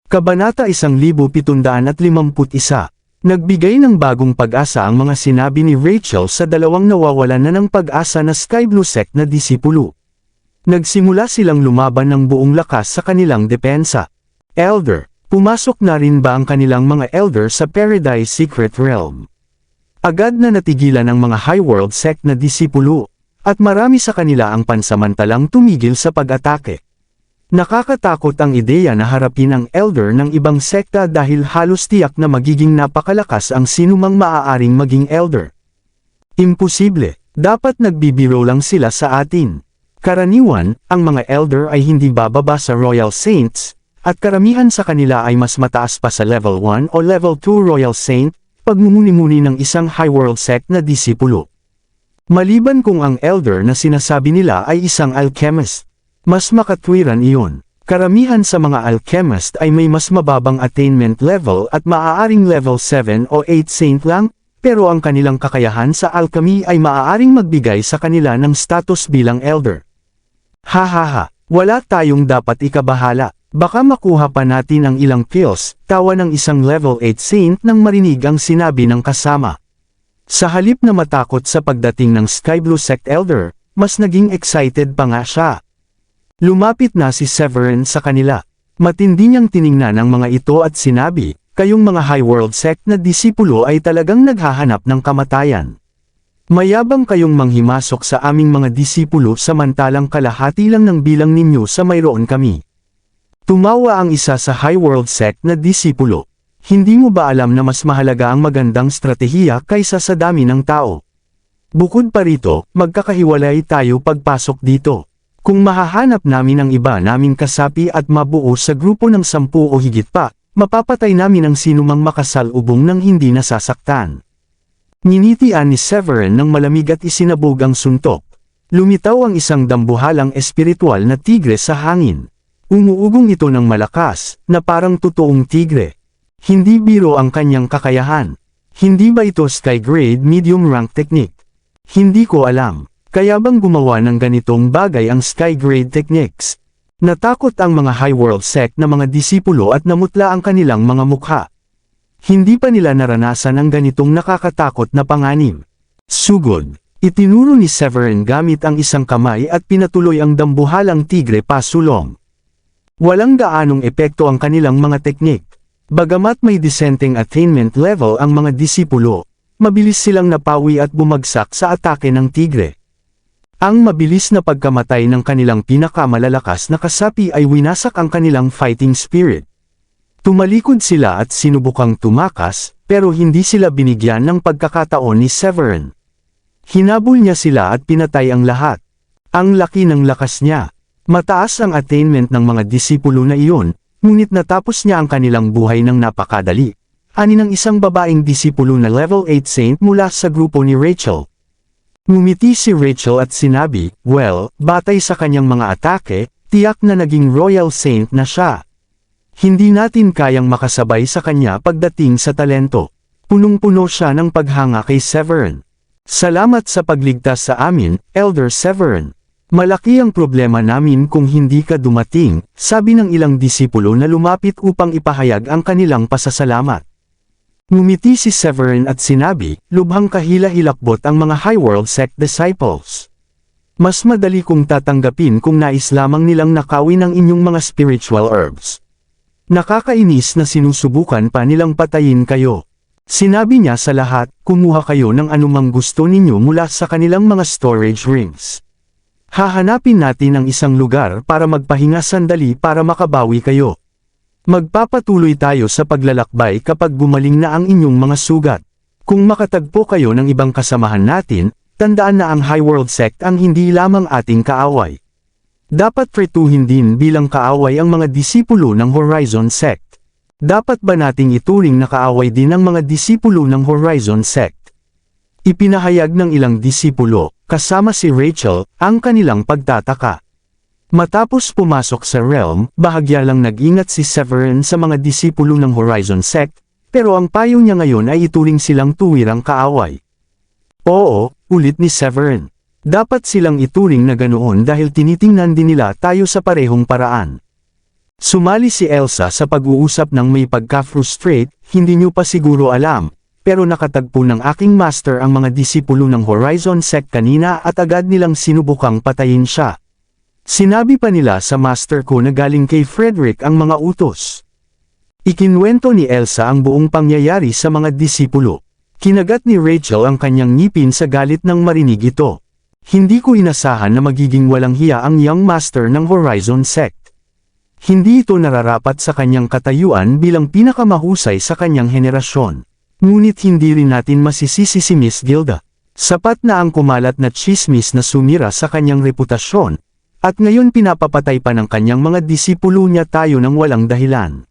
Kabanata 1751. Nagbigay ng bagong pag-asa ang mga sinabi ni Rachel sa dalawang nawawalan na ng pag-asa na Sky Blue sect na disipulo. Nagsimula silang lumaban ng buong lakas sa kanilang depensa. Elder, pumasok na rin ba ang kanilang mga elder sa Paradise Secret Realm? Agad na natigilan ng mga High World sect na disipulo, at marami sa kanila ang pansamantalang tumigil sa pag-atake. Nakakatakot ang ideya na harapin ang elder ng ibang sekta dahil halos tiyak na magiging napakalakas ang sinumang maaaring maging elder. Imposible, dapat nagbibiro lang sila sa atin. Karaniwan, ang mga elder ay hindi bababa sa Royal Saints, at karamihan sa kanila ay mas mataas pa sa Level 1 o Level 2 Royal Saint, pagmumuni-muni ng isang High World sect na disipulo. Maliban kung ang elder na sinasabi nila ay isang alchemist. Mas makatwiran iyon. Karamihan sa mga alchemist ay may mas mababang attainment level at maaaring level 7 o 8 saint lang, pero ang kanilang kakayahan sa alchemy ay maaaring magbigay sa kanila ng status bilang elder. Hahaha, wala tayong dapat ikabahala. Baka makuha pa natin ang ilang kills, tawa ng isang level 8 saint nang marinig ang sinabi ng kasama. Sa halip na matakot sa pagdating ng Sky Blue sect elder, mas naging excited pa nga siya. Lumapit na si Severin sa kanila. Matindi niyang tiningnan ang mga ito at sinabi, kayong mga High World sect na disipulo ay talagang naghahanap ng kamatayan. Mayabang kayong manghimasok sa aming mga disipulo samantalang kalahati lang ng bilang ninyo sa mayroon kami. Tumawa ang isa sa High World sect na disipulo. Hindi mo ba alam na mas mahalaga ang magandang strategiya kaysa sa dami ng tao? Bukod pa rito, magkakahiwalay tayo pagpasok dito. Kung mahahanap namin ang iba naming kasapi at mabuo sa grupo ng 10 o higit pa, mapapatay namin ang sinumang makasalubong ng hindi nasasaktan. Ninitian ni Severin ng malamig at isinabog ang suntok. Lumitaw ang isang dambuhalang espiritual na tigre sa hangin. Umuugong ito ng malakas, na parang totoong tigre. Hindi biro ang kanyang kakayahan. Hindi ba ito Sky Grade medium rank technique? Hindi ko alam. Kaya bang gumawa ng ganitong bagay ang Sky Grade Techniques? Natakot ang mga High World sect na mga disipulo at namutla ang kanilang mga mukha. Hindi pa nila naranasan ang ganitong nakakatakot na panganib. Sugod, itinuro ni Severin gamit ang isang kamay at pinatuloy ang dambuhalang tigre pasulong. Walang gaanong epekto ang kanilang mga teknik. Bagamat may disenteng attainment level ang mga disipulo, mabilis silang napawi at bumagsak sa atake ng tigre. Ang mabilis na pagkamatay ng kanilang pinakamalalakas na kasapi ay winasak ang kanilang fighting spirit. Tumalikod sila at sinubukang tumakas, pero hindi sila binigyan ng pagkakataon ni Severin. Hinabol niya sila at pinatay ang lahat. Ang laki ng lakas niya. Mataas ang attainment ng mga disipulo na iyon, ngunit natapos niya ang kanilang buhay ng napakadali. Ani ng isang babaeng disipulo na level 8 saint mula sa grupo ni Rachel. Ngumiti si Rachel at sinabi, well, batay sa kanyang mga atake, tiyak na naging Royal Saint na siya. Hindi natin kayang makasabay sa kanya pagdating sa talento. Punong-puno siya ng paghanga kay Severin. Salamat sa pagligtas sa amin, Elder Severin. Malaki ang problema namin kung hindi ka dumating, sabi ng ilang disipulo na lumapit upang ipahayag ang kanilang pasasalamat. Ngumiti si Severin at sinabi, lubhang kahila-hilakbot ang mga High World sect disciples. Mas madali kong tatanggapin kung nais lamang nilang nakawin ang inyong mga spiritual herbs. Nakakainis na sinusubukan pa nilang patayin kayo. Sinabi niya sa lahat, kumuha kayo ng anumang gusto ninyo mula sa kanilang mga storage rings. Hahanapin natin ang isang lugar para magpahinga sandali para makabawi kayo. Magpapatuloy tayo sa paglalakbay kapag gumaling na ang inyong mga sugat. Kung makatagpo kayo ng ibang kasamahan natin, tandaan na ang High World sect ang hindi lamang ating kaaway. Dapat tretuhin din bilang kaaway ang mga disipulo ng Horizon sect. Dapat ba nating ituring na kaaway din ang mga disipulo ng Horizon sect? Ipinahayag ng ilang disipulo, kasama si Rachel, ang kanilang pagtataka. Matapos pumasok sa realm, bahagya lang nag-ingat si Severin sa mga disipulo ng Horizon sect, pero ang payo niya ngayon ay ituring silang tuwirang kaaway. Oo, ulit ni Severin. Dapat silang ituring na ganoon dahil tinitingnan din nila tayo sa parehong paraan. Sumali si Elsa sa pag-uusap ng may pagka-frustrate, hindi nyo pa siguro alam, pero nakatagpo ng aking master ang mga disipulo ng Horizon Sect kanina at agad nilang sinubukang patayin siya. Sinabi pa nila sa master ko na galing kay Frederick ang mga utos. Ikinwento ni Elsa ang buong pangyayari sa mga disipulo. Kinagat ni Rachel ang kanyang ngipin sa galit nang marinig ito. Hindi ko inasahan na magiging walang hiya ang young master ng Horizon Sect. Hindi ito nararapat sa kanyang katayuan bilang pinakamahusay sa kanyang henerasyon. Ngunit hindi rin natin masisisi si Miss Gilda. Sapat na ang kumalat na tsismis na sumira sa kanyang reputasyon, at ngayon pinapapatay pa ng kanyang mga disipulo niya tayo ng walang dahilan.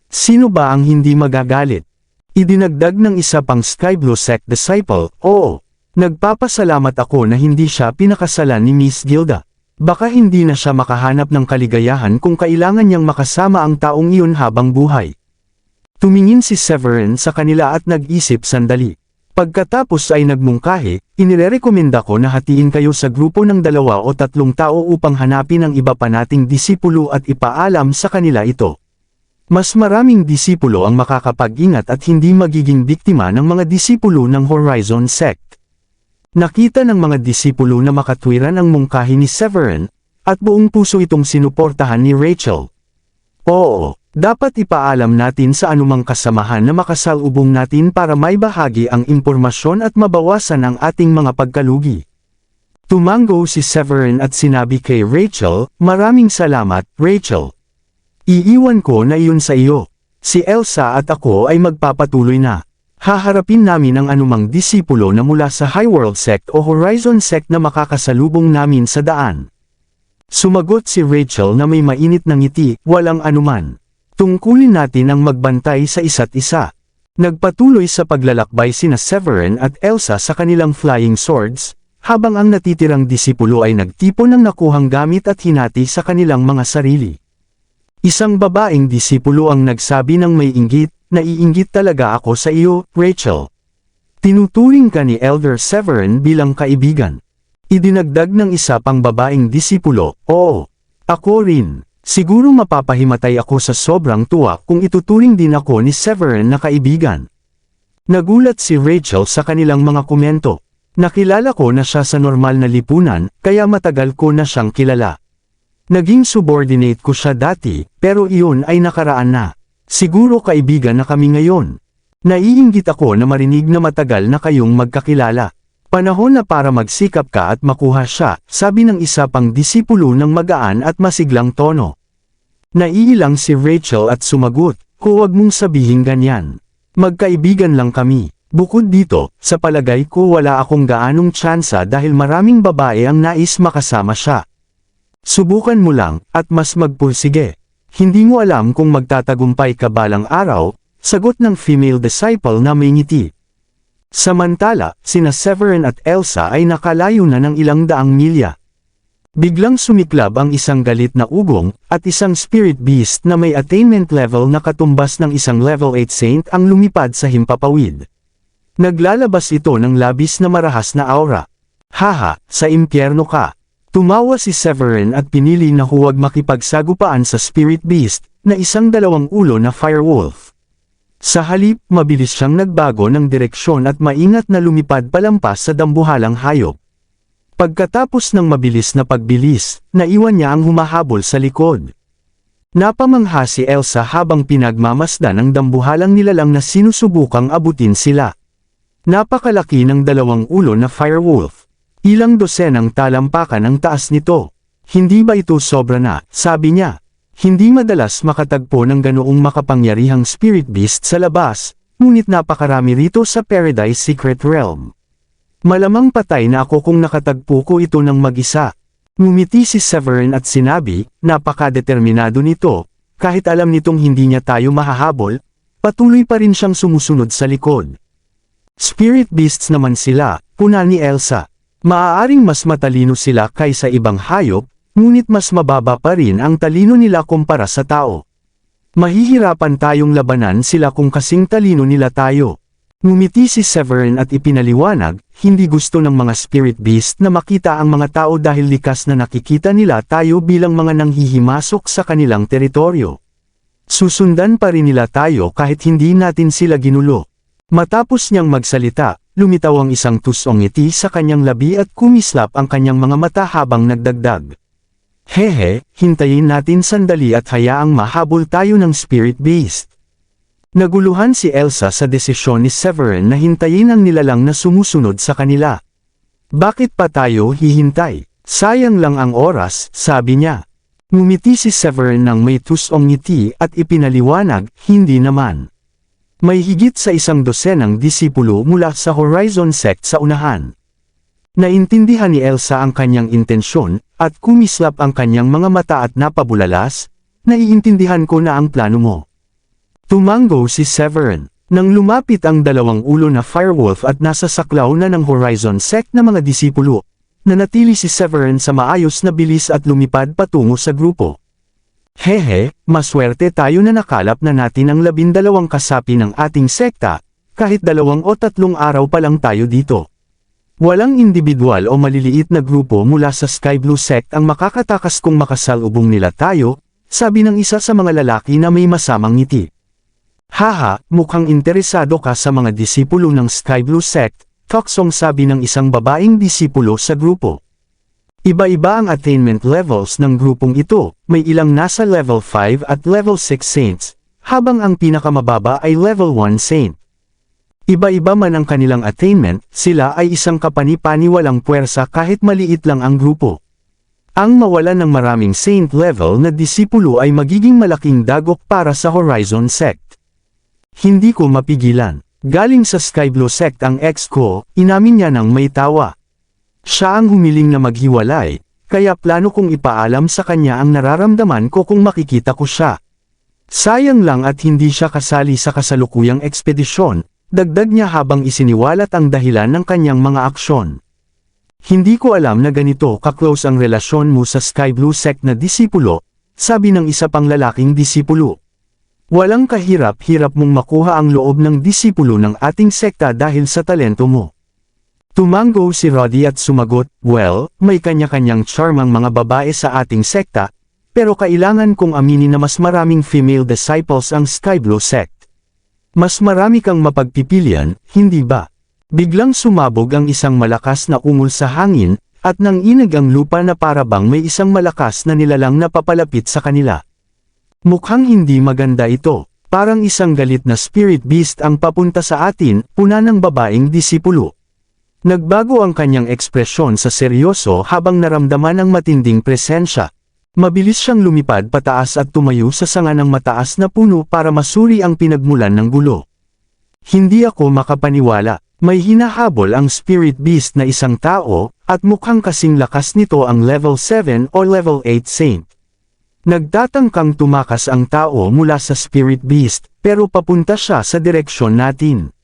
Sino ba ang hindi magagalit? Idinagdag ng isa pang Sky Blue Sect disciple, oo. Nagpapasalamat ako na hindi siya pinakasalan ni Miss Gilda. Baka hindi na siya makahanap ng kaligayahan kung kailangan niyang makasama ang taong iyon habang buhay. Tumingin si Severin sa kanila at nag-isip sandali. Pagkatapos ay nagmungkahi, inirekomenda ko na hatiin kayo sa grupo ng 2 o 3 tao upang hanapin ang iba pa nating disipulo at ipaalam sa kanila ito. Mas maraming disipulo ang makakapag-ingat at hindi magiging biktima ng mga disipulo ng Horizon Sect. Nakita ng mga disipulo na makatwiran ang mungkahi ni Severin, at buong puso itong sinuportahan ni Rachel. Oo, dapat ipaalam natin sa anumang kasamahan na makasalubong natin para may bahagi ang impormasyon at mabawasan ang ating mga pagkalugi. Tumango si Severin at sinabi kay Rachel, "Maraming salamat, Rachel. Iiwan ko na iyon sa iyo. Si Elsa at ako ay magpapatuloy na. Haharapin namin ang anumang disipulo na mula sa Highworld Sect o Horizon Sect na makakasalubong namin sa daan." Sumagot si Rachel na may mainit na ngiti, "Walang anuman. Tungkulin natin ang magbantay sa isa't isa." Nagpatuloy sa paglalakbay sina Severin at Elsa sa kanilang flying swords, habang ang natitirang disipulo ay nagtipon ng nakuhang gamit at hinati sa kanilang mga sarili. Isang babaeng disipulo ang nagsabi ng may inggit, "Naiinggit talaga ako sa iyo, Rachel. Tinuturing ka ni Elder Severin bilang kaibigan." Idinagdag ng isa pang babaeng disipulo, "Oo, ako rin. Siguro mapapahimatay ako sa sobrang tuwa kung ituturing din ako ni Severin na kaibigan." Nagulat si Rachel sa kanilang mga komento. "Nakilala ko na siya sa normal na lipunan, kaya matagal ko na siyang kilala. Naging subordinate ko siya dati, pero iyon ay nakaraan na. Siguro kaibigan na kami ngayon. Naiinggit ako na marinig na matagal na kayong magkakilala. Panahon na para magsikap ka at makuha siya," sabi ng isa pang disipulo ng magaan at masiglang tono. Naiilang si Rachel at sumagot, "Huwag mong sabihing ganyan. Magkaibigan lang kami. Bukod dito, sa palagay ko wala akong gaanong tsansa dahil maraming babae ang nais makasama siya. Subukan mo lang, at mas magpursige. Hindi mo alam kung magtatagumpay ka balang araw," sagot ng female disciple na may ngiti. Samantala, sina Severin at Elsa ay nakalayo na ng ilang daang milya. Biglang sumiklab ang isang galit na ugong, at isang spirit beast na may attainment level na katumbas ng isang level 8 saint ang lumipad sa himpapawid. Naglalabas ito ng labis na marahas na aura. "Haha, sa impyerno ka." Tumawa si Severin at pinili na huwag makipagsagupaan sa spirit beast, na isang 2 ulo na firewolf. Sa halip, mabilis siyang nagbago ng direksyon at maingat na lumipad palampas sa dambuhalang hayop. Pagkatapos ng mabilis na pagbilis, naiwan niya ang humahabol sa likod. Napamangha si Elsa habang pinagmamasdan ang dambuhalang nilalang na sinusubukang abutin sila. Napakalaki ng 2 ulo na firewolf. Ilang dosenang talampakan ang taas nito. "Hindi ba ito sobra na?" sabi niya. Hindi madalas makatagpo ng ganoong makapangyarihang spirit beast sa labas, ngunit napakarami rito sa Paradise Secret Realm. "Malamang patay na ako kung nakatagpo ko ito ng mag-isa." Ngumiti si Severin at sinabi, "Napakadeterminado nito, kahit alam nitong hindi niya tayo mahahabol, patuloy pa rin siyang sumusunod sa likod." "Spirit beasts naman sila," puna ni Elsa. "Maaaring mas matalino sila kaysa ibang hayop, ngunit mas mababa pa rin ang talino nila kumpara sa tao. Mahihirapan tayong labanan sila kung kasing talino nila tayo." Ngumiti si Severin at ipinaliwanag, hindi gusto ng mga spirit beast na makita ang mga tao dahil likas na nakikita nila tayo bilang mga nanghihimasok sa kanilang teritoryo. Susundan pa rin nila tayo kahit hindi natin sila ginulo. Matapos niyang magsalita, lumitaw ang isang tusong ngiti sa kanyang labi at kumislap ang kanyang mga mata habang nagdagdag. Hehe, hintayin natin sandali at hayaang mahabol tayo ng spirit beast. Naguluhan si Elsa sa desisyon ni Severin na hintayin ang nilalang na sumusunod sa kanila. Bakit pa tayo hihintay? Sayang lang ang oras, sabi niya. Ngumiti si Severin ng may tusong ngiti at ipinaliwanag, hindi naman. May higit sa 100 disipulo mula sa Horizon Sect sa unahan. Naintindihan ni Elsa ang kanyang intensyon, at kumislap ang kanyang mga mata at napabulalas, naiintindihan ko na ang plano mo. Tumango si Severin. Nang lumapit ang dalawang ulo na firewolf at nasa saklaw na ng Horizon Sect na mga disipulo, nanatili si Severin sa maayos na bilis at lumipad patungo sa grupo. Hehe, maswerte tayo na nakalap na natin ang 12 kasapi ng ating sekta, kahit 2 o 3 araw pa lang tayo dito. Walang individual o maliliit na grupo mula sa Sky Blue Sect ang makakatakas kung makasalubong nila tayo, sabi ng isa sa mga lalaki na may masamang ngiti. Haha, mukhang interesado ka sa mga disipulo ng Sky Blue Sect, taksong sabi ng isang babaeng disipulo sa grupo. Iba-iba ang attainment levels ng grupong ito, may ilang nasa level 5 at level 6 saints, habang ang pinakamababa ay level 1 saint. Iba-iba man ang kanilang attainment, sila ay isang kapani-paniwalang puwersa kahit maliit lang ang grupo. Ang mawalan ng maraming saint level na disipulo ay magiging malaking dagok para sa Horizon Sect. Hindi ko mapigilan. Galing sa Sky Blue Sect ang ex ko, inamin niya ng may tawa. Siya ang humiling na maghiwalay, kaya plano kong ipaalam sa kanya ang nararamdaman ko kung makikita ko siya. Sayang lang at hindi siya kasali sa kasalukuyang ekspedisyon, dagdag niya habang isiniwalat ang dahilan ng kanyang mga aksyon. Hindi ko alam na ganito ka-close ang relasyon mo sa Sky Blue Sect na disipulo, sabi ng isa pang lalaking disipulo. Walang kahirap-hirap mong makuha ang loob ng disipulo ng ating sekta dahil sa talento mo. Tumango si Roddy at sumagot, well, may kanya-kanyang charm ang mga babae sa ating sekta, pero kailangan kong aminin na mas maraming female disciples ang Sky Blue Sect. Mas marami kang mapagpipilian, hindi ba? Biglang sumabog ang isang malakas na ungol sa hangin, at nanginig ang lupa na parabang may isang malakas na nilalang na papalapit sa kanila. Mukhang hindi maganda ito, parang isang galit na spirit beast ang papunta sa atin, puna ng babaeng disipulo. Nagbago ang kanyang ekspresyon sa seryoso habang naramdaman ang matinding presensya. Mabilis siyang lumipad pataas at tumayo sa sanga ng mataas na puno para masuri ang pinagmulan ng gulo. Hindi ako makapaniwala, may hinahabol ang spirit beast na isang tao, at mukhang kasing lakas nito ang level 7 o level 8 saint. Nagtatangkang tumakas ang tao mula sa spirit beast, pero papunta siya sa direksyon natin.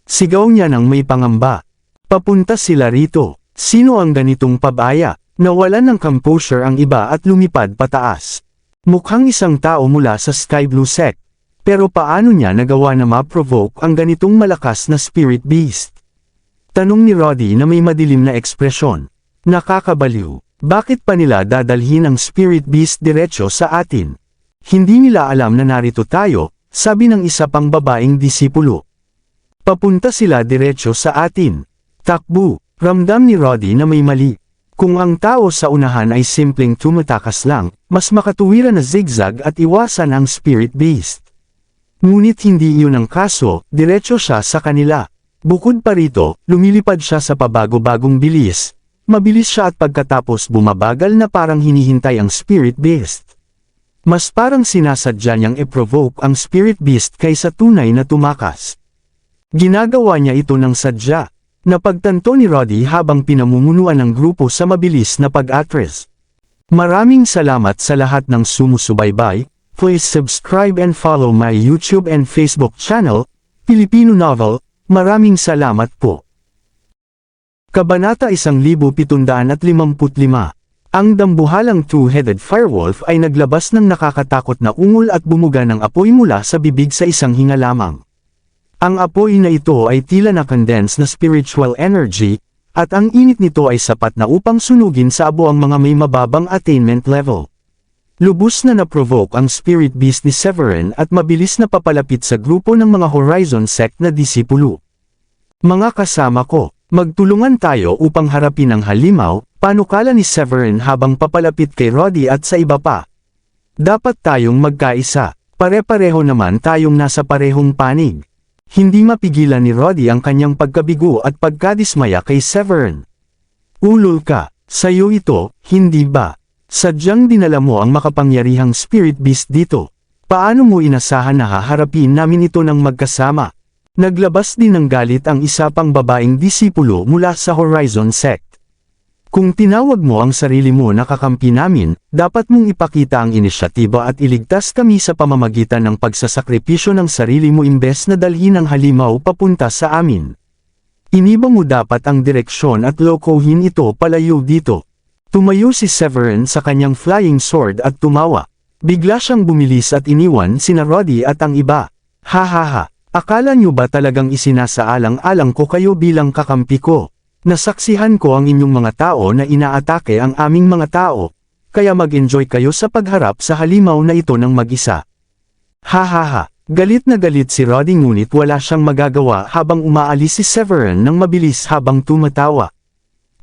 Sigaw niya ng may pangamba. Papunta sila rito. Sino ang ganitong pabaya? Nawalan ng composure ang iba at lumipad pataas. Mukhang isang tao mula sa Sky Blue Sect. Pero paano niya nagawa na ma-provoke ang ganitong malakas na spirit beast? Tanong ni Roddy na may madilim na ekspresyon. Nakakabaliw. Bakit pa nila dadalhin ang spirit beast diretso sa atin? Hindi nila alam na narito tayo, sabi ng isa pang babaeng disipulo. Papunta sila diretso sa atin. Takbo, ramdam ni Roddy na may mali. Kung ang tao sa unahan ay simpleng tumatakas lang, mas makatuwiran na zigzag at iwasan ang spirit beast. Ngunit hindi iyon ang kaso, diretso siya sa kanila. Bukod pa rito, lumilipad siya sa pabago-bagong bilis. Mabilis siya at pagkatapos bumabagal na parang hinihintay ang spirit beast. Mas parang sinasadya niyang i-provoke ang spirit beast kaysa tunay na tumakas. Ginagawa niya ito ng sadya. Napagtanto ni Roddy habang pinamumunuan ng grupo sa mabilis na pag-atras. Maraming salamat sa lahat ng sumusubaybay. Please subscribe and follow my YouTube and Facebook channel, Filipino Novel. Maraming salamat po. Kabanata 1755. Ang dambuhalang two-headed firewolf ay naglabas ng nakakatakot na ungol at bumuga ng apoy mula sa bibig sa isang hinga lamang. Ang apoy na ito ay tila na-condense na spiritual energy, at ang init nito ay sapat na upang sunugin sa abo ang mga may mababang attainment level. Lubos na na-provoke ang spirit beast ni Severin at mabilis na papalapit sa grupo ng mga Horizon Sect na disipulo. Mga kasama ko, magtulungan tayo upang harapin ang halimaw, panukala ni Severin habang papalapit kay Roddy at sa iba pa. Dapat tayong magkaisa, pare-pareho naman tayong nasa parehong panig. Hindi mapigilan ni Roddy ang kanyang pagkabigo at pagkadismaya kay Severin. Ulol ka, sayo ito, hindi ba? Sadyang dinala mo ang makapangyarihang spirit beast dito. Paano mo inasahan na haharapin namin ito ng magkasama? Naglabas din ng galit ang isa pang babaeng disipulo mula sa Horizon Sect. Kung tinawag mo ang sarili mo na kakampi namin, dapat mong ipakita ang inisyatiba at iligtas kami sa pamamagitan ng pagsasakripisyo ng sarili mo imbes na dalhin ang halimaw papunta sa amin. Iniba mo dapat ang direksyon at lokohin ito palayo dito. Tumayo si Severin sa kanyang flying sword at tumawa. Bigla siyang bumilis at iniwan sina Roddy at ang iba. Ha, akala nyo ba talagang isinasaalang-alang ko kayo bilang kakampi ko? Nasaksihan ko ang inyong mga tao na inaatake ang aming mga tao, kaya mag-enjoy kayo sa pagharap sa halimaw na ito ng mag-isa. Ha, galit na galit si Roddy ngunit wala siyang magagawa habang umaalis si Severin ng mabilis habang tumatawa.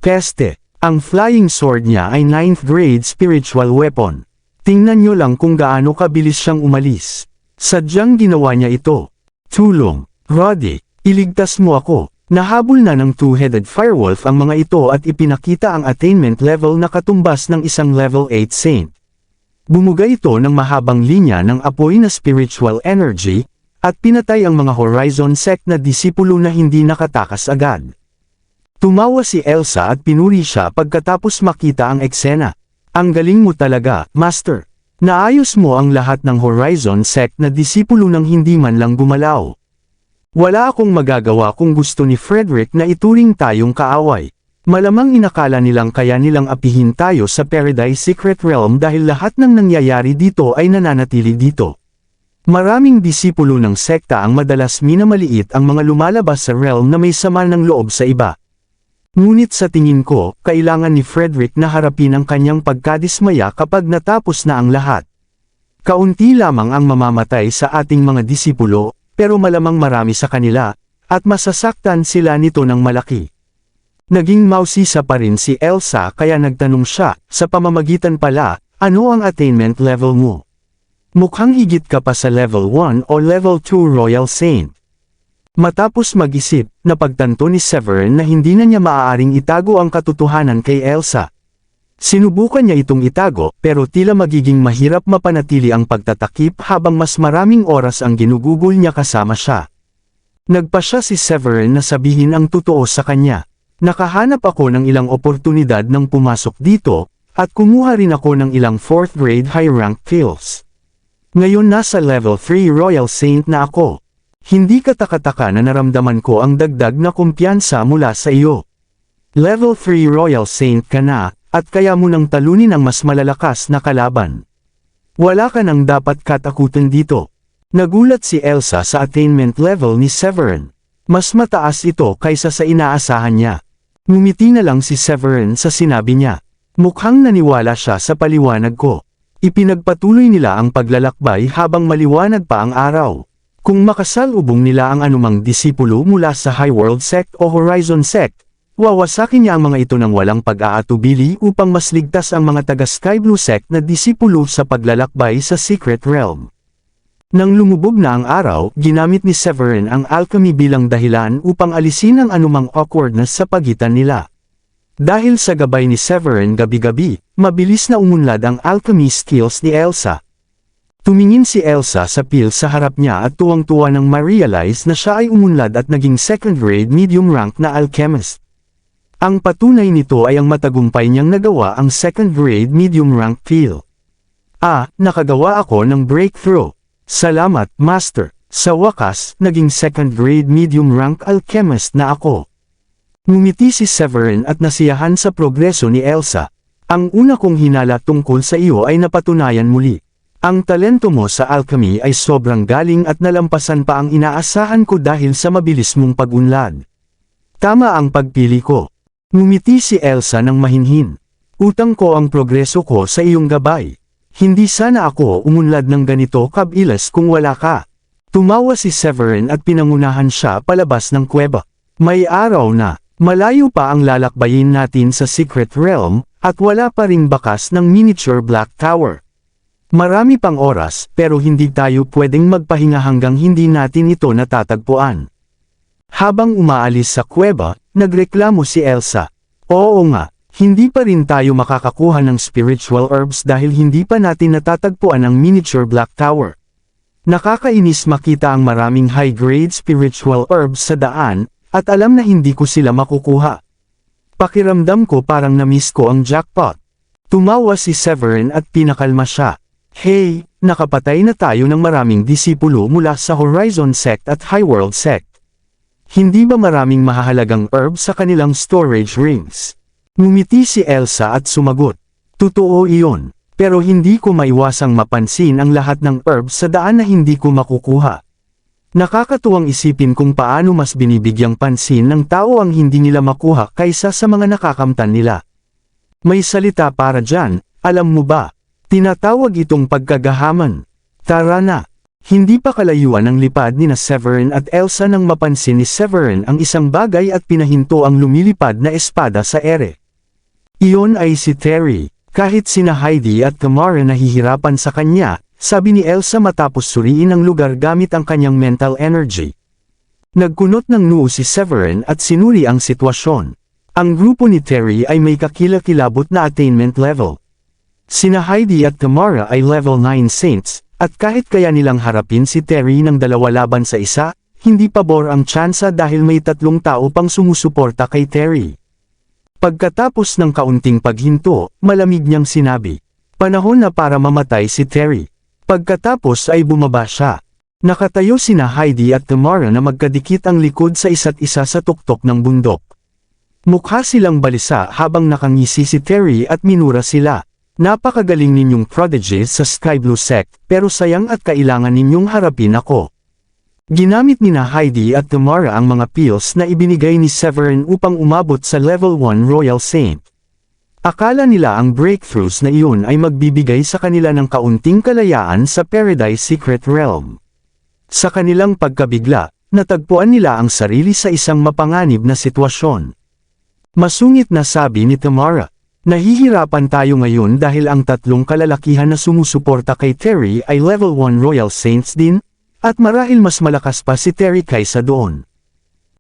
Peste, ang flying sword niya ay 9th grade spiritual weapon. Tingnan nyo lang kung gaano kabilis siyang umalis. Sadyang ginawa niya ito. Tulong, Roddy, iligtas mo ako. Nahabol na ng two-headed firewolf ang mga ito at ipinakita ang attainment level na katumbas ng isang level 8 saint. Bumugay ito ng mahabang linya ng apoy na spiritual energy, at pinatay ang mga Horizon Sect na disipulo na hindi nakatakas agad. Tumawa si Elsa at pinuri siya pagkatapos makita ang eksena. Ang galing mo talaga, Master. Naayos mo ang lahat ng Horizon Sect na disipulo nang hindi man lang gumalaw. Wala akong magagawa kung gusto ni Frederick na ituring tayong kaaway. Malamang inakala nilang kaya nilang apihin tayo sa Paradise Secret Realm dahil lahat ng nangyayari dito ay nananatili dito. Maraming disipulo ng sekta ang madalas minamaliit ang mga lumalabas sa realm na may sama ng loob sa iba. Ngunit sa tingin ko, kailangan ni Frederick na harapin ang kanyang pagkadismaya kapag natapos na ang lahat. Kaunti lamang ang mamamatay sa ating mga disipulo, pero malamang marami sa kanila, at masasaktan sila nito ng malaki. Naging mausisa pa rin si Elsa kaya nagtanong siya, sa pamamagitan pala, ano ang attainment level mo? Mukhang higit ka pa sa level 1 o level 2 Royal Saint. Matapos mag-isip, napagtanto ni Severin na hindi na niya maaaring itago ang katotohanan kay Elsa. Sinubukan niya itong itago, pero tila magiging mahirap mapanatili ang pagtatakip habang mas maraming oras ang ginugugol niya kasama siya. Nagpa siya si Severin na sabihin ang totoo sa kanya. Nakahanap ako ng ilang oportunidad ng pumasok dito, at kumuha rin ako ng ilang 4th grade high rank kills. Ngayon nasa level 3 Royal Saint na ako. Hindi katakataka na naramdaman ko ang dagdag na kumpiyansa mula sa iyo. Level 3 Royal Saint ka na, at kaya mo nang talunin ang mas malalakas na kalaban. Wala ka nang dapat katakutan dito. Nagulat si Elsa sa attainment level ni Severin. Mas mataas ito kaysa sa inaasahan niya. Ngumiti na lang si Severin sa sinabi niya. Mukhang naniwala siya sa paliwanag ko. Ipinagpatuloy nila ang paglalakbay habang maliwanag pa ang araw. Kung makasalubong nila ang anumang disipulo mula sa High World Sect o Horizon Sect, wawasakin niya ang mga ito ng walang pag-aatubili upang mas ligtas ang mga taga Sky Blue Sect na disipulo sa paglalakbay sa Secret Realm. Nang lumubog na ang araw, ginamit ni Severin ang alchemy bilang dahilan upang alisin ang anumang awkwardness sa pagitan nila. Dahil sa gabay ni Severin gabi-gabi, mabilis na umunlad ang alchemy skills ni Elsa. Tumingin si Elsa sa pill sa harap niya at tuwang-tuwa nang ma-realize na siya ay umunlad at naging 2nd grade medium rank na alchemist. Ang patunay nito ay ang matagumpay niyang nagawa ang 2nd grade medium rank pill. Nakagawa ako ng breakthrough. Salamat, Master. Sa wakas, naging 2nd grade medium rank alchemist na ako. Ngumiti si Severin at nasiyahan sa progreso ni Elsa. Ang una kong hinala tungkol sa iyo ay napatunayan muli. Ang talento mo sa alchemy ay sobrang galing at nalampasan pa ang inaasahan ko dahil sa mabilis mong pag-unlad. Tama ang pagpili ko. Ngumiti si Elsa ng mahinhin. Utang ko ang progreso ko sa iyong gabay. Hindi sana ako umunlad ng ganito kabilis kung wala ka. Tumawa si Severin at pinangunahan siya palabas ng kuweba. May araw na, malayo pa ang lalakbayin natin sa Secret Realm, at wala pa ring bakas ng miniature Black Tower. Marami pang oras pero hindi tayo pwedeng magpahinga hanggang hindi natin ito natatagpuan. Habang umaalis sa kuweba, nagreklamo si Elsa. Oo nga, hindi pa rin tayo makakakuha ng spiritual herbs dahil hindi pa natin natatagpuan ang miniature Black Tower. Nakakainis makita ang maraming high-grade spiritual herbs sa daan, at alam na hindi ko sila makukuha. Pakiramdam ko parang na-miss ko ang jackpot. Tumawa si Severin at pinakalma siya. Hey, nakapatay na tayo ng maraming disipulo mula sa Horizon Sect at Highworld Sect. Hindi ba maraming mahahalagang herbs sa kanilang storage rings? Ngumiti si Elsa at sumagot. Totoo iyon, pero hindi ko maiwasang mapansin ang lahat ng herbs sa daan na hindi ko makukuha. Nakakatuwang isipin kung paano mas binibigyang pansin ng tao ang hindi nila makuha kaysa sa mga nakakamtan nila. May salita para dyan, alam mo ba? Tinatawag itong pagkagahaman. Tara na. Hindi pa kalayuan ang lipad ni Severin at Elsa nang mapansin ni Severin ang isang bagay at pinahinto ang lumilipad na espada sa ere. Iyon ay si Terry. Kahit sina Heidi at Tamara nahihirapan sa kanya, sabi ni Elsa matapos suriin ang lugar gamit ang kanyang mental energy. Nagkunot ng noo si Severin at sinuri ang sitwasyon. Ang grupo ni Terry ay may kakilakilabot na attainment level. Sina Heidi at Tamara ay level 9 saints, at kahit kaya nilang harapin si Terry ng dalawa laban sa isa, hindi pabor ang tsansa dahil may 3 tao pang sumusuporta kay Terry. Pagkatapos ng kaunting paghinto, malamig niyang sinabi, panahon na para mamatay si Terry. Pagkatapos ay bumaba siya. Nakatayo sina Heidi at Tamara na magkadikit ang likod sa isa't isa sa tuktok ng bundok. Mukha silang balisa habang nakangisi si Terry at minura sila. Napakagaling ninyong prodigies sa Sky Blue Sect, pero sayang at kailangan ninyong harapin ako. Ginamit ni Heidi at Tamara ang mga pills na ibinigay ni Severin upang umabot sa level 1 Royal Saint. Akala nila ang breakthroughs na iyon ay magbibigay sa kanila ng kaunting kalayaan sa Paradise Secret Realm. Sa kanilang pagkabigla, natagpuan nila ang sarili sa isang mapanganib na sitwasyon. Masungit na sabi ni Tamara. Nahihirapan tayo ngayon dahil ang 3 kalalakihan na sumusuporta kay Terry ay level 1 Royal Saints din, at marahil mas malakas pa si Terry kaysa doon.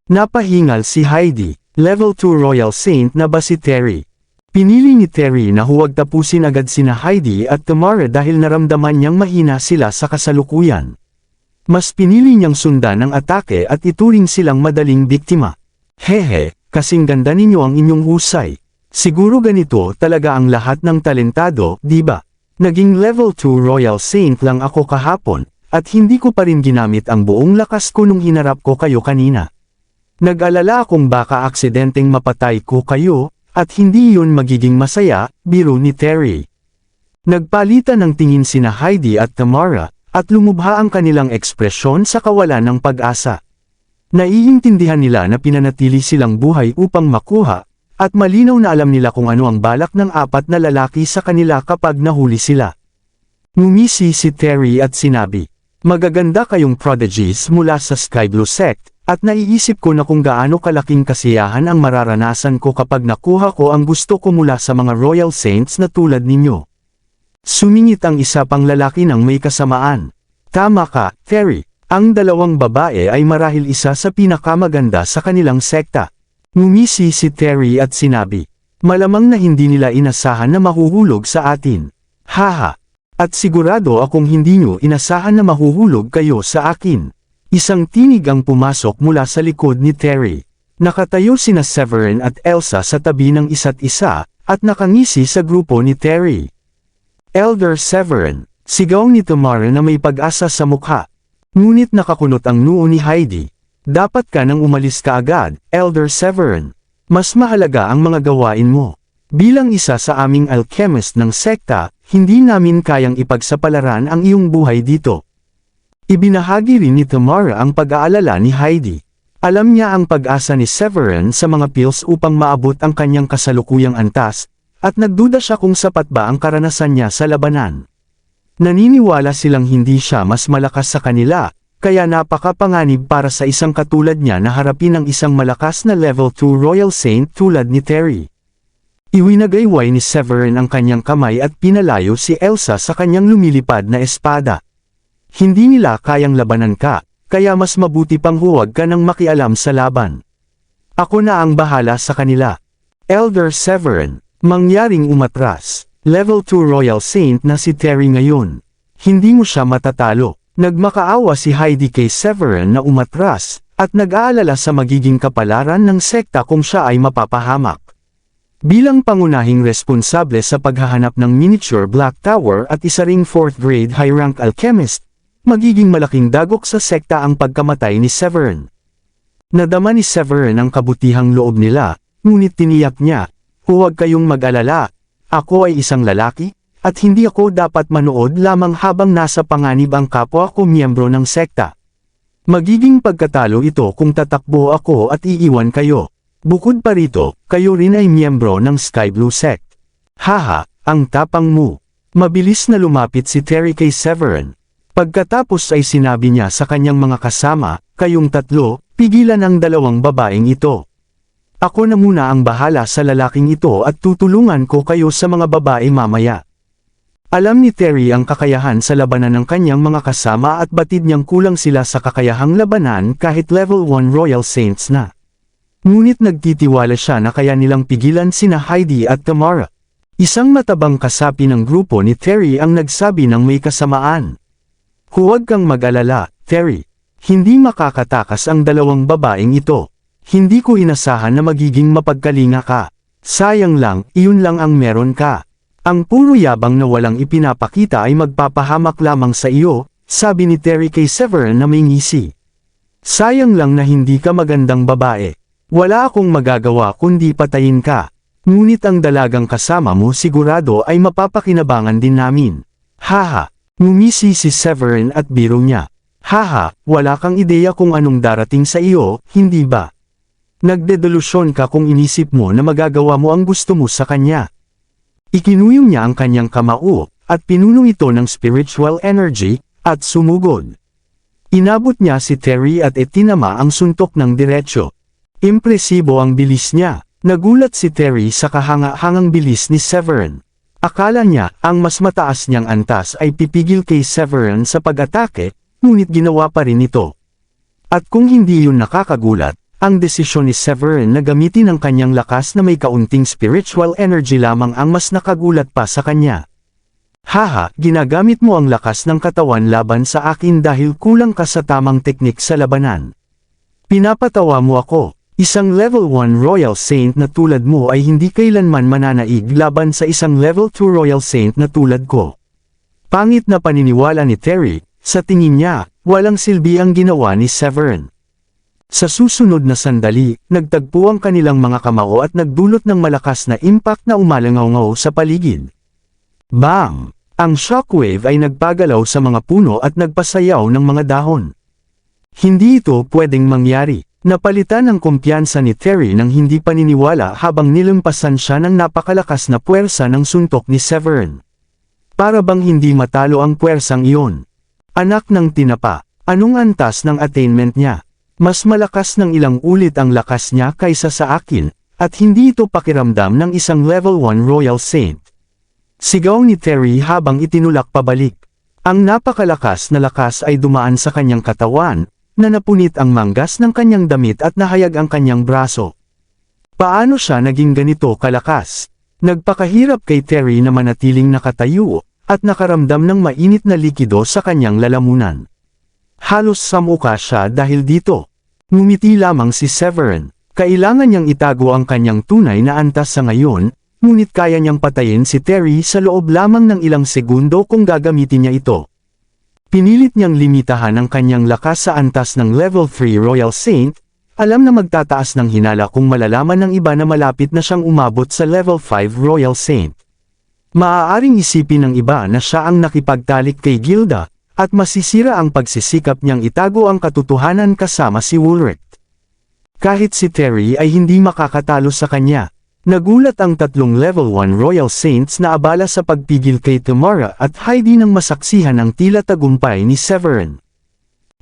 Napahingal si Heidi, level 2 Royal Saint na ba si Terry? Pinili ni Terry na huwag tapusin agad sina Heidi at Tamara dahil naramdaman niyang mahina sila sa kasalukuyan. Mas pinili niyang sundan ang atake at ituring silang madaling biktima. Hehe, kasing ganda ninyo ang inyong husay. Siguro ganito talaga ang lahat ng talentado, di ba? Naging level 2 Royal Saint lang ako kahapon, at hindi ko pa rin ginamit ang buong lakas ko nung hinarap ko kayo kanina. Nag-alala akong baka aksidenteng mapatay ko kayo, at hindi yun magiging masaya, biro ni Terry. Nagpalitan ng tingin sina Heidi at Tamara, at lumubha ang kanilang ekspresyon sa kawalan ng pag-asa. Naiintindihan nila na pinanatili silang buhay upang makuha, at malinaw na alam nila kung ano ang balak ng 4 na lalaki sa kanila kapag nahuli sila. Ngumisi si Terry at sinabi, magaganda kayong prodigies mula sa Sky Blue Sect, at naiisip ko na kung gaano kalaking kasiyahan ang mararanasan ko kapag nakuha ko ang gusto ko mula sa mga Royal Saints na tulad ninyo. Sumingit ang isa pang lalaki ng may kasamaan. Tama ka, Terry, ang 2 babae ay marahil isa sa pinakamaganda sa kanilang sekta. Ngumisi si Terry at sinabi, malamang na hindi nila inasahan na mahuhulog sa atin. Haha. At sigurado akong hindi nyo inasahan na mahuhulog kayo sa akin. Isang tinig ang pumasok mula sa likod ni Terry. Nakatayo sina Severin at Elsa sa tabi ng isa't isa, at nakangisi sa grupo ni Terry. Elder Severin, sigaw ni Tamara na may pag-asa sa mukha. Ngunit nakakunot ang noo ni Heidi. Dapat ka nang umalis ka agad, Elder Severin. Mas mahalaga ang mga gawain mo. Bilang isa sa aming alchemist ng sekta, hindi namin kayang ipagsapalaran ang iyong buhay dito. Ibinahagi rin ni Tamara ang pag-aalala ni Heidi. Alam niya ang pag-asa ni Severin sa mga pills upang maabot ang kanyang kasalukuyang antas, at nagduda siya kung sapat ba ang karanasan niya sa labanan. Naniniwala silang hindi siya mas malakas sa kanila, kaya napakapanganib para sa isang katulad niya na harapin ang isang malakas na level 2 Royal Saint tulad ni Terry. Iwinagayway ni Severin ang kanyang kamay at pinalayo si Elsa sa kanyang lumilipad na espada. Hindi nila kayang labanan ka, kaya mas mabuti pang huwag ka nang makialam sa laban. Ako na ang bahala sa kanila. Elder Severin, mangyaring umatras. Level 2 Royal Saint na si Terry ngayon. Hindi mo siya matatalo. Nagmakaawa si Heidi kay Severin na umatras, at nag-aalala sa magiging kapalaran ng sekta kung siya ay mapapahamak. Bilang pangunahing responsable sa paghahanap ng miniature Black Tower at isa ring 4th grade high-rank alchemist, magiging malaking dagok sa sekta ang pagkamatay ni Severin. Nadama ni Severin ang kabutihang loob nila, ngunit tiniyak niya, huwag kayong mag-alala, ako ay isang lalaki, at hindi ako dapat manood lamang habang nasa panganib ang kapwa ko miyembro ng sekta. Magiging pagkatalo ito kung tatakbo ako at iiwan kayo. Bukod pa rito, kayo rin ay miyembro ng Sky Blue Sect. Haha, ang tapang mo. Mabilis na lumapit si Terry kay Severin. Pagkatapos ay sinabi niya sa kanyang mga kasama, kayong tatlo, pigilan ang dalawang babaeng ito. Ako na muna ang bahala sa lalaking ito at tutulungan ko kayo sa mga babae mamaya. Alam ni Terry ang kakayahan sa labanan ng kanyang mga kasama at batid niyang kulang sila sa kakayahang labanan kahit level 1 Royal Saints na. Ngunit nagtitiwala siya na kaya nilang pigilan sina Heidi at Tamara. Isang matabang kasapi ng grupo ni Terry ang nagsabi ng may kasamaan. Huwag kang mag-alala, Terry. Hindi makakatakas ang dalawang babaeng ito. Hindi ko inasahan na magiging mapagkalinga ka. Sayang lang, iyon lang ang meron ka. Ang puro yabang na walang ipinapakita ay magpapahamak lamang sa iyo, sabi ni Terry kay Severin na may ngisi. Sayang lang na hindi ka magandang babae. Wala akong magagawa kundi patayin ka. Ngunit ang dalagang kasama mo sigurado ay mapapakinabangan din namin. Haha, ngumisi si Severin at biro niya. Haha, wala kang ideya kung anong darating sa iyo, hindi ba? Nagdedelusyon ka kung inisip mo na magagawa mo ang gusto mo sa kanya. Ikinuyong niya ang kanyang kamao, at pinunong ito ng spiritual energy, at sumugod. Inabot niya si Terry at itinama ang suntok ng diretsyo. Impresibo ang bilis niya. Nagulat si Terry sa kahanga-hangang bilis ni Severin. Akala niya, ang mas mataas niyang antas ay pipigil kay Severin sa pag-atake, ngunit ginawa pa rin ito. At kung hindi yun nakakagulat, ang desisyon ni Severin na gamitin ang kanyang lakas na may kaunting spiritual energy lamang ang mas nakagulat pa sa kanya. Haha, ginagamit mo ang lakas ng katawan laban sa akin dahil kulang ka sa tamang teknik sa labanan. Pinapatawa mo ako. Isang level 1 Royal Saint na tulad mo ay hindi kailanman mananaig laban sa isang level 2 Royal Saint na tulad ko. Pangit na paniniwala ni Terry, sa tingin niya, walang silbi ang ginawa ni Severin. Sa susunod na sandali, nagtagpo ang kanilang mga kamao at nagdulot ng malakas na impact na umalangaw-ngaw sa paligid. Bang! Ang shockwave ay nagpagalaw sa mga puno at nagpasayaw ng mga dahon. Hindi ito pwedeng mangyari. Napalitan ang kumpiyansa ni Terry nang hindi paniniwala habang nilampasan siya ng napakalakas na puwersa ng suntok ni Severin. Para bang hindi matalo ang puwersang iyon. Anak ng tinapa, anong antas ng attainment niya? Mas malakas ng ilang ulit ang lakas niya kaysa sa akin, at hindi ito pakiramdam ng isang level 1 Royal Saint. Sigaw ni Terry habang itinulak pabalik. Ang napakalakas na lakas ay dumaan sa kanyang katawan, na napunit ang manggas ng kanyang damit at nahayag ang kanyang braso. Paano siya naging ganito kalakas? Nagpakahirap kay Terry na manatiling nakatayo, at nakaramdam ng mainit na likido sa kanyang lalamunan. Halos samuka siya dahil dito. Ngumiti lamang si Severin. Kailangan niyang itago ang kanyang tunay na antas sa ngayon, ngunit kaya niyang patayin si Terry sa loob lamang ng ilang segundo kung gagamitin niya ito. Pinilit niyang limitahan ang kanyang lakas sa antas ng level 3 Royal Saint, Alam na magtataas ng hinala kung malalaman ng iba na malapit na siyang umabot sa level 5 Royal Saint. Maaaring isipin ng iba na siya ang nakipagtalik kay Gilda, at masisira ang pagsisikap niyang itago ang katotohanan kasama si Woolrich. Kahit si Terry ay hindi makakatalo sa kanya. Nagulat ang tatlong level 1 Royal Saints na abala sa pagpigil kay Tamara at Heidi nang masaksihan ang tila tagumpay ni Severin.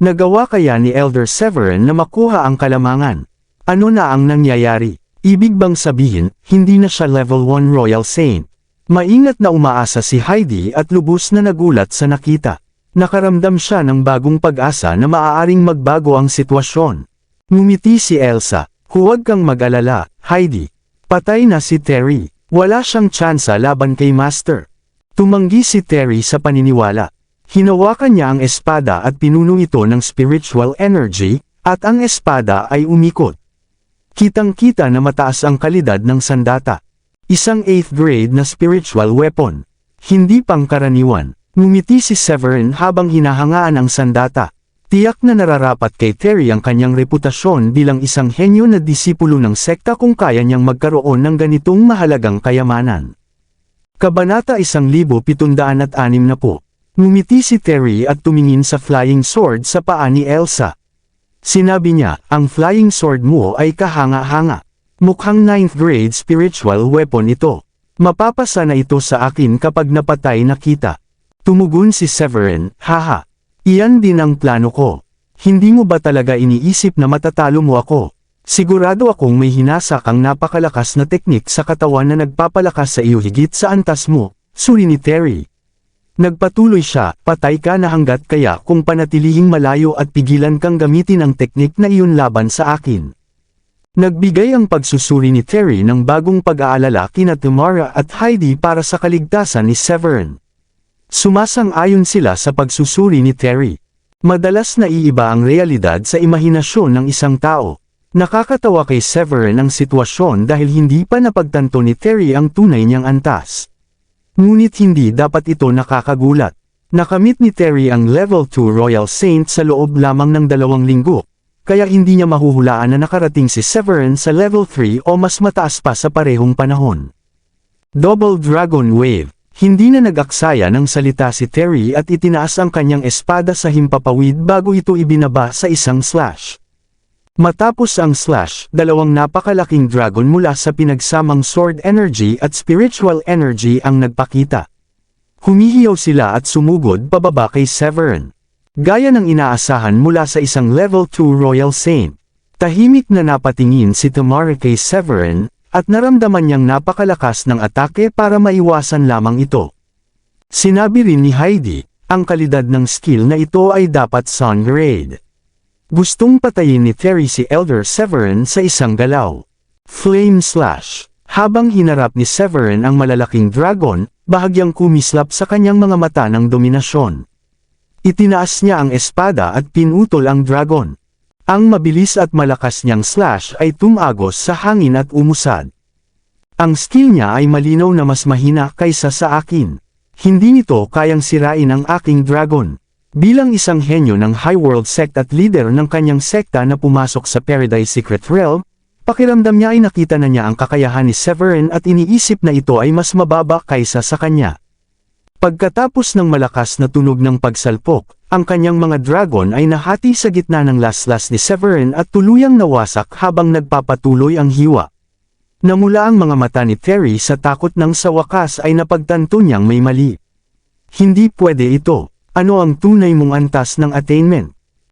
Nagawa kaya ni Elder Severin na makuha ang kalamangan? Ano na ang nangyayari? Ibig bang sabihin, hindi na siya level 1 Royal Saint? Maingat na umaasa si Heidi at lubos na nagulat sa nakita. Nakaramdam siya ng bagong pag-asa na maaaring magbago ang sitwasyon. Ngumiti si Elsa, "Huwag kang mag-alala, Heidi. Patay na si Terry. Wala siyang tsansa laban kay Master." Tumanggi si Terry sa paniniwala. Hinawakan niya ang espada at pinuno ito ng spiritual energy, at ang espada ay umikot. Kitang-kita na mataas ang kalidad ng sandata. Isang 8th grade na spiritual weapon. Hindi pangkaraniwan. Ngumiti si Severin habang hinahangaan ang sandata. Tiyak na nararapat kay Terry ang kanyang reputasyon bilang isang henyo na disipulo ng sekta kung kaya niyang magkaroon ng ganitong mahalagang kayamanan. Kabanata 1760. Ngumiti si Terry at tumingin sa flying sword sa paa ni Elsa. Sinabi niya, "Ang flying sword mo ay kahanga-hanga. Mukhang 9th grade spiritual weapon ito. Mapapasa na ito sa akin kapag napatay na kita." Tumugon si Severin, "Haha. Iyan din ang plano ko. Hindi mo ba talaga iniisip na matatalo mo ako? Sigurado akong may hinasa kang napakalakas na teknik sa katawan na nagpapalakas sa iyo higit sa antas mo," suri ni Terry. Nagpatuloy siya, "Patay ka na hanggat kaya kung panatilihing malayo at pigilan kang gamitin ang teknik na iyon laban sa akin." Nagbigay ang pagsusuri ni Terry ng bagong pag-aalala kina Tamara at Heidi para sa kaligtasan ni Severin. Sumasang-ayon sila sa pagsusuri ni Terry. Madalas naiiba ang realidad sa imahinasyon ng isang tao. Nakakatawa kay Severin ang sitwasyon dahil hindi pa napagtanto ni Terry ang tunay niyang antas. Ngunit hindi dapat ito nakakagulat. Nakamit ni Terry ang level 2 Royal Saint sa loob lamang ng 2 linggo, kaya hindi niya mahuhulaan na nakarating si Severin sa level 3 o mas mataas pa sa parehong panahon. Double Dragon Wave. Hindi na nag-aksaya ng salita si Terry at itinaas ang kanyang espada sa himpapawid bago ito ibinaba sa isang slash. Matapos ang slash, 2 napakalaking dragon mula sa pinagsamang sword energy at spiritual energy ang nagpakita. Humihiyaw sila at sumugod pababa kay Severin. Gaya ng inaasahan mula sa isang level 2 Royal Saint. Tahimik na napatingin si Tamara kay Severin, at naramdaman niyang napakalakas ng atake para maiwasan lamang ito. Sinabi rin ni Heidi, ang kalidad ng skill na ito ay dapat sun grade. Gustong patayin ni Terry si Elder Severin sa isang galaw. Flame Slash. Habang hinarap ni Severin ang malalaking dragon, bahagyang kumislap sa kanyang mga mata ng dominasyon. Itinaas niya ang espada at pinutol ang dragon. Ang mabilis at malakas niyang slash ay tumagos sa hangin at umusad. Ang skill niya ay malinaw na mas mahina kaysa sa akin. Hindi nito kayang sirain ang aking dragon. Bilang isang henyo ng High World Sect at leader ng kanyang sekta na pumasok sa Paradise Secret Realm, pakiramdam niya ay nakita na niya ang kakayahan ni Severin at iniisip na ito ay mas mababa kaysa sa kanya. Pagkatapos ng malakas na tunog ng pagsalpok, ang kanyang mga dragon ay nahati sa gitna ng laslas ni Severin at tuluyang nawasak habang nagpapatuloy ang hiwa. Namula ang mga mata ni Terry sa takot nang sa wakas ay napagtanto niyang may mali. Hindi pwede ito. Ano ang tunay mong antas ng attainment?